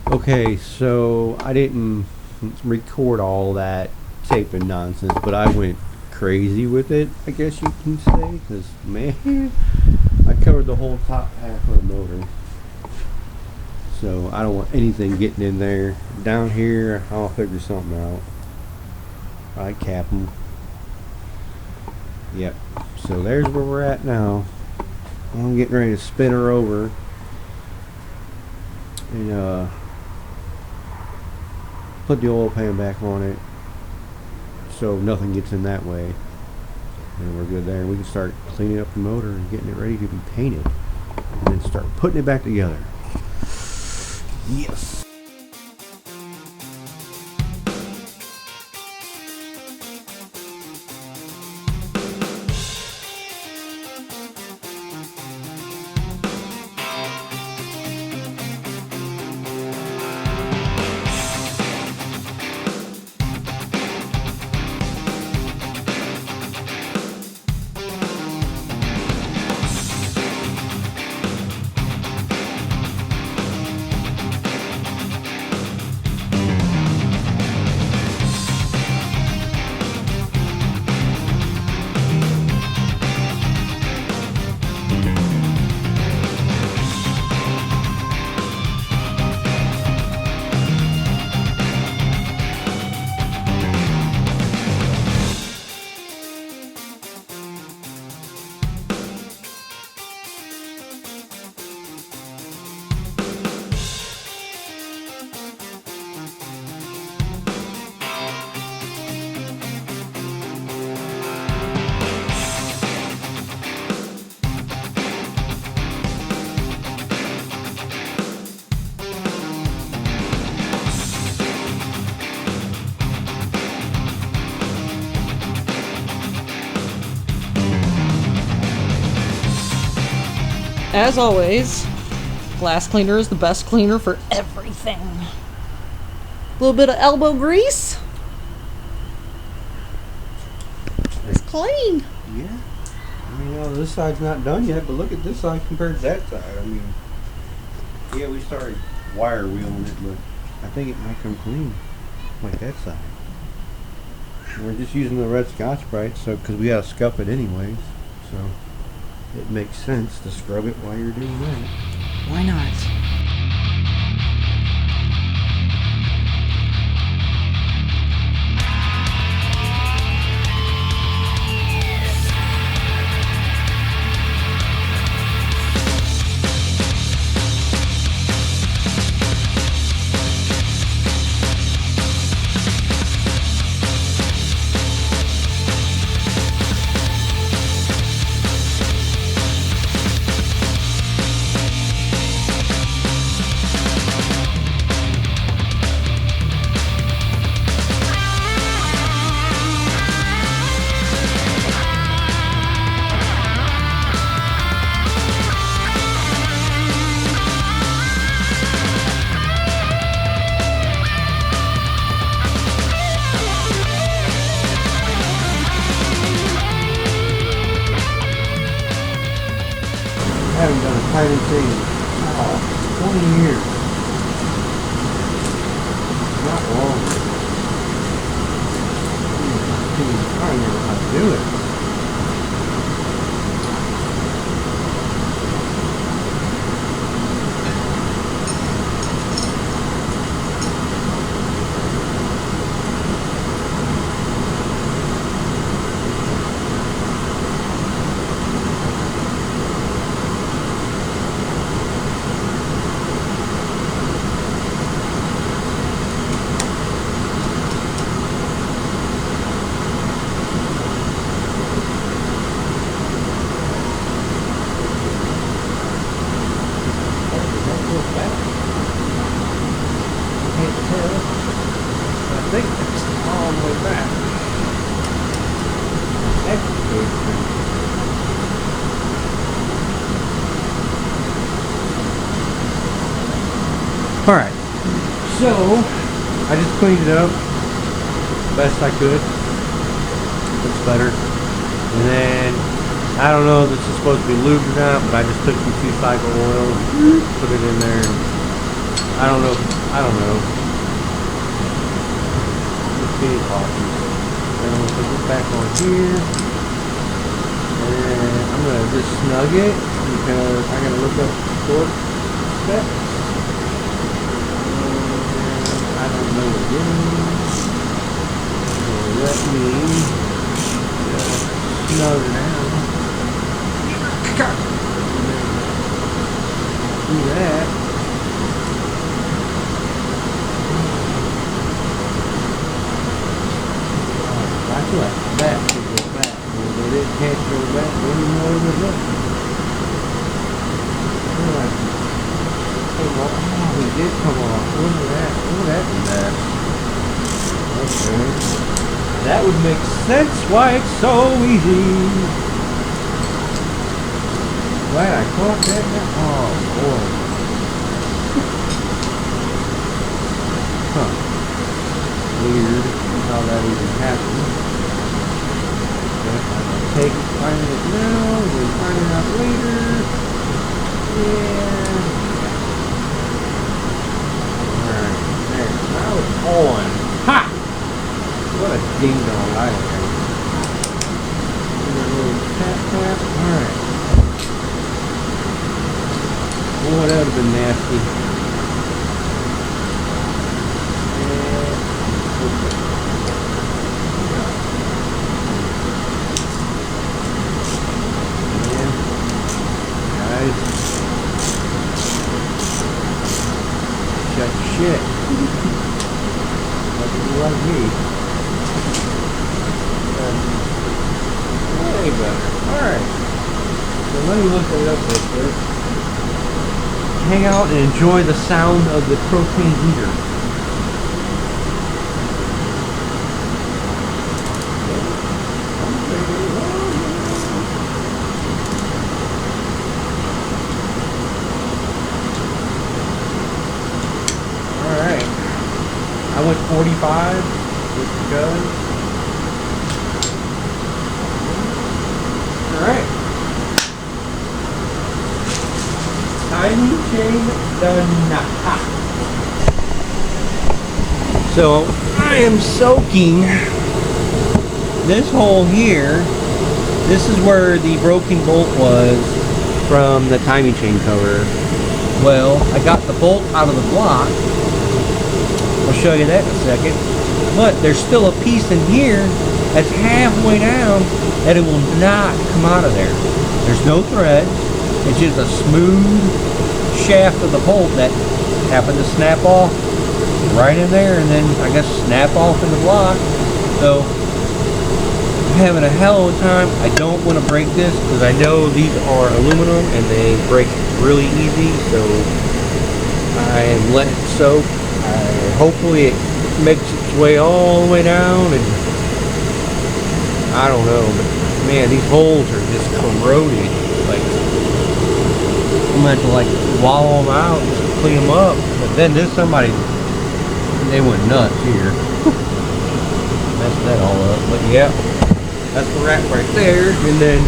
Okay, so I didn't record all that taping nonsense, but I went crazy with it, I guess you can say, because, man, I covered the whole top half of the motor. So I don't want anything getting in there. Down here, I'll figure something out. I cap them. Yep. So there's where we're at now. I'm getting ready to spin her over. And, put the oil pan back on it so nothing gets in that way, and we're good there. And we can start cleaning up the motor and getting it ready to be painted, and then start putting it back together. Yes. As always, glass cleaner is the best cleaner for everything. A little bit of elbow grease. It's clean. Yeah. I mean, this side's not done yet, but look at this side compared to that side. I mean, yeah, we started wire wheeling it, but I think it might come clean like that side. We're just using the red Scotch-Brite, so because we gotta scuff it anyways, so it makes sense to scrub it while you're doing that. Why not? I haven't done a tiny thing in 20 years. Not long. I don't know how to do it. I think it's all the way back. Alright, so I just cleaned it up best I could. Looks better. And then I don't know if this is supposed to be lubed or not, but I just took some 2-cycle oil and put it in there. I don't know. I I don't know. Just getting cautious. And I'm gonna put this back on here. And I'm gonna just snug it because I gotta look up torque specs. I don't know what it is. So let me snug it down. Do that. I feel like that should go back. Well, it can't go back anymore than that. Oh, it did come off. Look at that. Look at that mess. Okay. That would make sense why it's so easy. Glad I caught that. Oh, boy. Huh. Weird how that even happened. But I'm gonna take it, find it now, then find it out later. Yeah. Alright, there. Now it's on. Ha! What a ding dong I am. A little tap tap. Alright. Boy, that would have been nasty. Shit. Like me. Way better. Alright. So let me look it up real quick. Hang out and enjoy the sound of the propane heater. I went 45 just because. Alright. Timing chain done. So I am soaking this hole here. This is where the broken bolt was from the timing chain cover. Well, I got the bolt out of the block. I'll show you that in a second. But there's still a piece in here that's halfway down that it will not come out of there. There's no thread. It's just a smooth shaft of the bolt that happened to snap off right in there and then I guess snap off in the block. So I'm having a hell of a time. I don't want to break this because I know these are aluminum and they break really easy. So I am letting it soak. Hopefully it makes its way all the way down, and I don't know, but man, these holes are just corroded. Like I'm gonna have to like wallow them out just to clean them up. But then there's somebody, they went nuts here. Messed that all up. But yeah, that's the rack right there. And then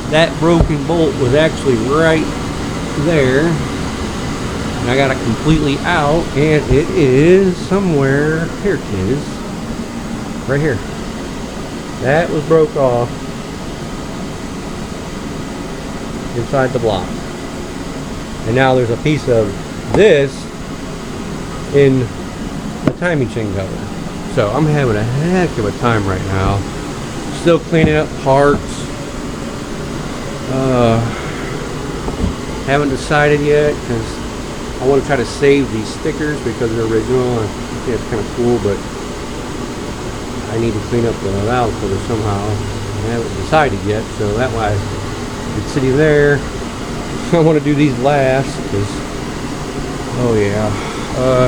that broken bolt was actually right there. And I got it completely out, and it is somewhere here. It is right here. That was broke off inside the block, and now there's a piece of this in the timing chain cover. So I'm having a heck of a time right now. Still cleaning up parts. Haven't decided yet because I want to try to save these stickers because they're original. I think it's kind of cool, but I need to clean up the valve cover somehow. I haven't decided yet, so that way it's sitting there. I want to do these last because, oh yeah.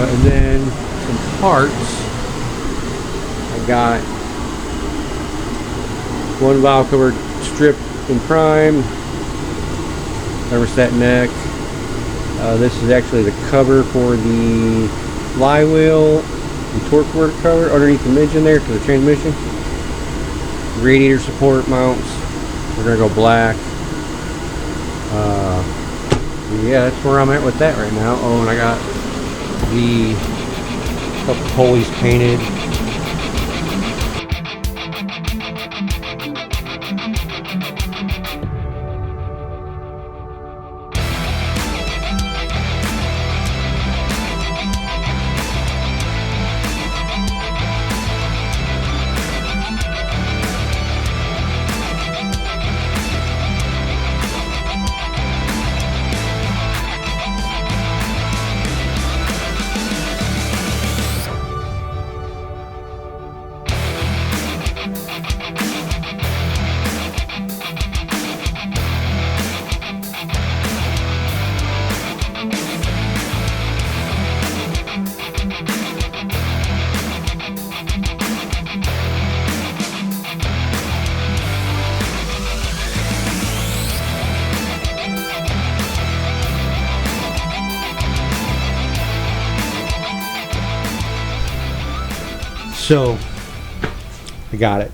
And then some parts. I got one valve cover stripped and primed, thermostat neck. This is actually the cover for the flywheel and torque work cover underneath the engine there for the transmission. Radiator support mounts. We're gonna go black. Yeah, that's where I'm at with that right now. Oh, and I got the couple pulleys painted. So, I got it.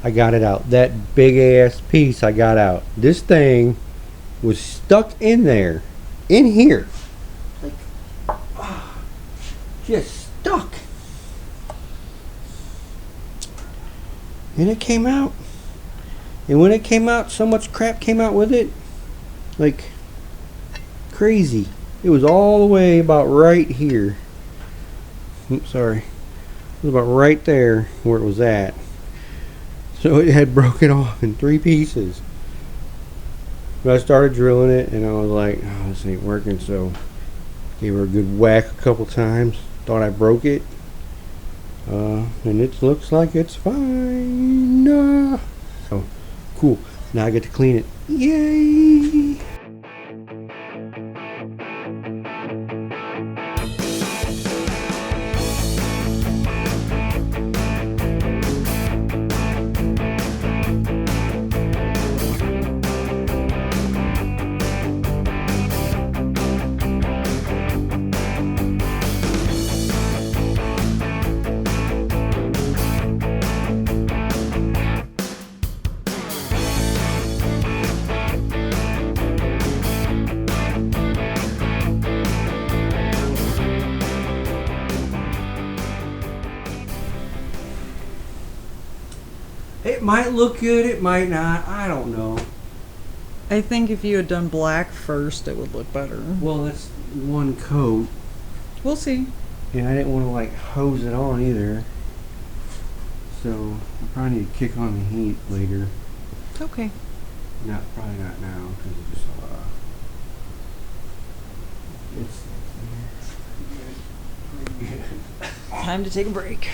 I got it out. That big ass piece I got out. This thing was stuck in there. In here. Like, just stuck. And it came out. And when it came out, so much crap came out with it. Like, crazy. It was all the way about right here. Oops, sorry. It was about right there where it was at. So it had broken off in 3 pieces. But I started drilling it and I was like, oh, this ain't working. So gave her a good whack a couple times. Thought I broke it. And it looks like it's fine. So cool. Now I get to clean it. Yay! It might look good, it might not. I don't know. I think if you had done black first, it would look better. Well, that's one coat. We'll see. And I didn't want to like hose it on either. So I probably need to kick on the heat later. Okay. Probably not now because it's just it's Time to take a break.